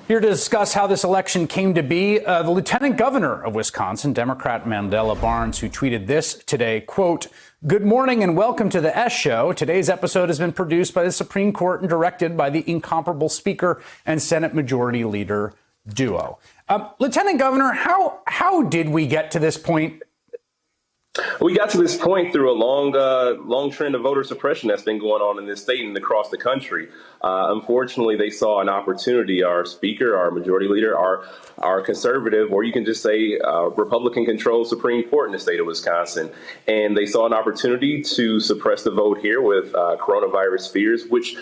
Here to discuss how this election came to be, the lieutenant governor of Wisconsin, Democrat Mandela Barnes, who tweeted this today, quote, "Good morning and welcome to the S Show. Today's episode has been produced by the Supreme Court and directed by the incomparable Speaker and Senate Majority Leader duo." Lieutenant Governor, how did we get to this point? We got to this point through a long trend of voter suppression that's been going on in this state and across the country. Unfortunately, they saw an opportunity. Our speaker, our majority leader, our conservative, or you can just say Republican-controlled Supreme Court in the state of Wisconsin, and they saw an opportunity to suppress the vote here with coronavirus fears, which,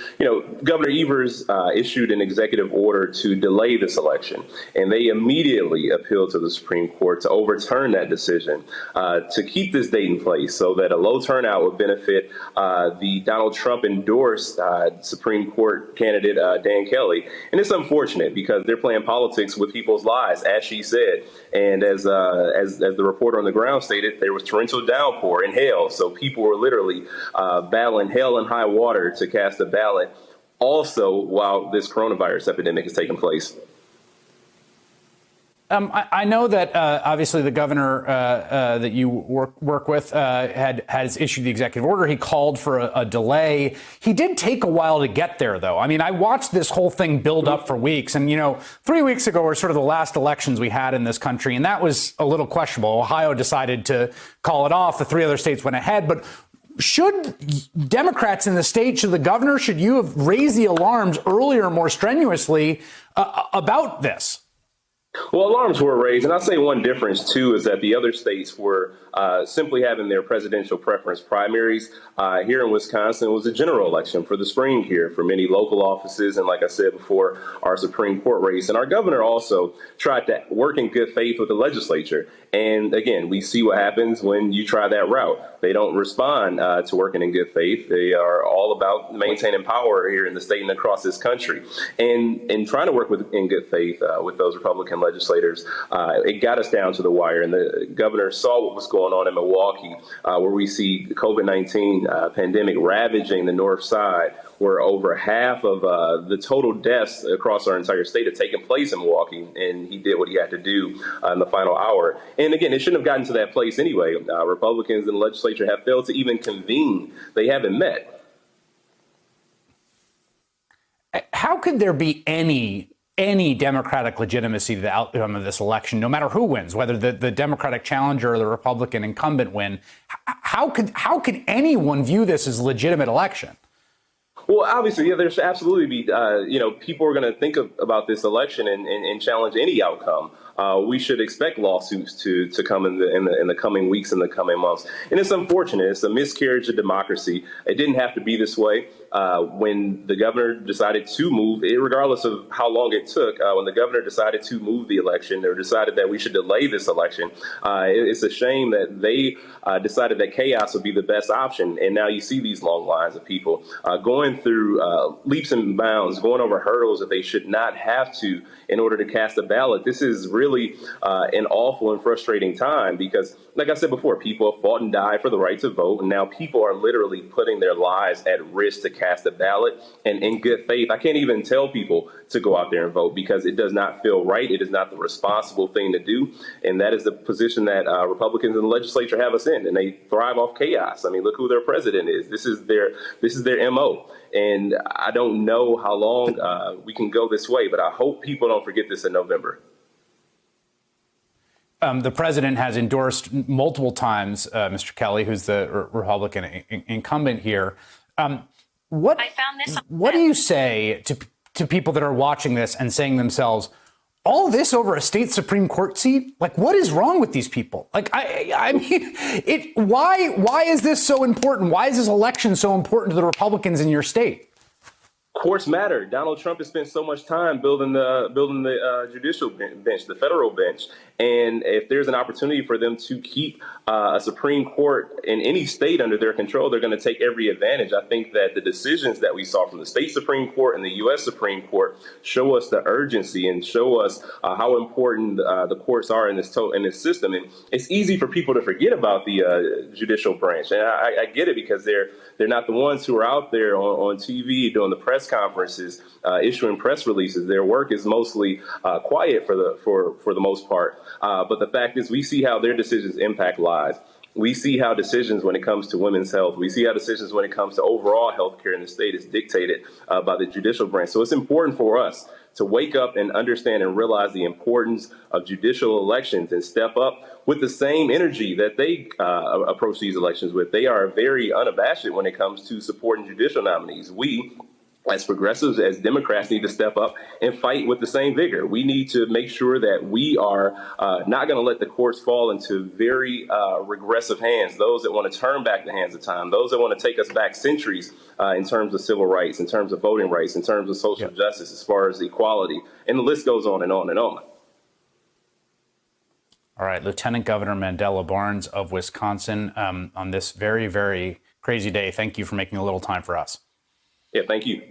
Governor Evers issued an executive order to delay this election, and they immediately appealed to the Supreme Court to overturn that decision, to keep this date in place so that a low turnout would benefit the Donald Trump endorsed Supreme Court candidate Dan Kelly. And it's unfortunate because they're playing politics with people's lives, as she said. And as the reporter on the ground stated, there was torrential downpour and hail. So people were literally battling hell and high water to cast a ballot also while this coronavirus epidemic is taking place. I know that obviously the governor that you work with has issued the executive order. He called for a delay. He did take a while to get there, though. I mean, I watched this whole thing build up for weeks. And, 3 weeks ago were sort of the last elections we had in this country. And that was a little questionable. Ohio decided to call it off. The 3 other states went ahead. But should Democrats in the state, should the governor, should you have raised the alarms earlier, more strenuously about this? Well, alarms were raised, and I'll say one difference, too, is that the other states were simply having their presidential preference primaries. Here in Wisconsin, it was a general election for the spring here for many local offices, and like I said before, our Supreme Court race. And our governor also tried to work in good faith with the legislature. And again, we see what happens when you try that route. They don't respond to working in good faith. They are all about maintaining power here in the state and across this country. And trying to work in good faith with those Republican legislators, it got us down to the wire. And the governor saw what was going on in Milwaukee, where we see the COVID-19 pandemic ravaging the north side, where over half of the total deaths across our entire state have taken place in Milwaukee, and he did what he had to do in the final hour. And again, it shouldn't have gotten to that place anyway. Republicans in the legislature have failed to even convene. They haven't met. How could there be any Democratic legitimacy to the outcome of this election, no matter who wins, whether the Democratic challenger or the Republican incumbent win? How could anyone view this as a legitimate election? Well, obviously, yeah, there's absolutely be, people are going to think about this election and challenge any outcome. We should expect lawsuits to come in the coming weeks and the coming months. And it's unfortunate. It's a miscarriage of democracy. It didn't have to be this way. When the governor decided to move, regardless of how long it took, when the governor decided to move the election or decided that we should delay this election, it's a shame that they decided that chaos would be the best option. And now you see these long lines of people going through leaps and bounds, going over hurdles that they should not have to in order to cast a ballot. This is really an awful and frustrating time because, like I said before, people have fought and died for the right to vote. And now people are literally putting their lives at risk to cast a ballot. And in good faith, I can't even tell people to go out there and vote because it does not feel right. It is not the responsible thing to do. And that is the position that Republicans in the legislature have us in. And they thrive off chaos. I mean, look who their president is. This is their MO. And I don't know how long we can go this way, but I hope people don't forget this in November. The president has endorsed multiple times Mr. Kelly, who's the Republican incumbent here. What do you say to people that are watching this and saying to themselves, all this over a state Supreme Court seat? Like, what is wrong with these people? Like, I mean, why is this so important? Why is this election so important to the Republicans in your state? Courts matter. Donald Trump has spent so much time building the judicial bench, the federal bench, And if there's an opportunity for them to keep a Supreme Court in any state under their control, they're going to take every advantage. I think that the decisions that we saw from the state Supreme Court and the U.S. Supreme Court show us the urgency and show us how important the courts are in this system. And it's easy for people to forget about the judicial branch. And I get it, because they're not the ones who are out there on TV doing the press conferences, issuing press releases. Their work is mostly quiet for the most part. But the fact is, we see how their decisions impact lives. We see how decisions when it comes to women's health, we see how decisions when it comes to overall health care in the state is dictated by the judicial branch. So it's important for us to wake up and understand and realize the importance of judicial elections and step up with the same energy that they approach these elections with. They are very unabashed when it comes to supporting judicial nominees. We, as progressives, as Democrats, need to step up and fight with the same vigor. We need to make sure that we are not going to let the courts fall into very regressive hands, those that want to turn back the hands of time, those that want to take us back centuries in terms of civil rights, in terms of voting rights, in terms of social justice, as far as equality. And the list goes on and on and on. All right, Lieutenant Governor Mandela Barnes of Wisconsin, on this very, very crazy day, thank you for making a little time for us. Yeah, thank you.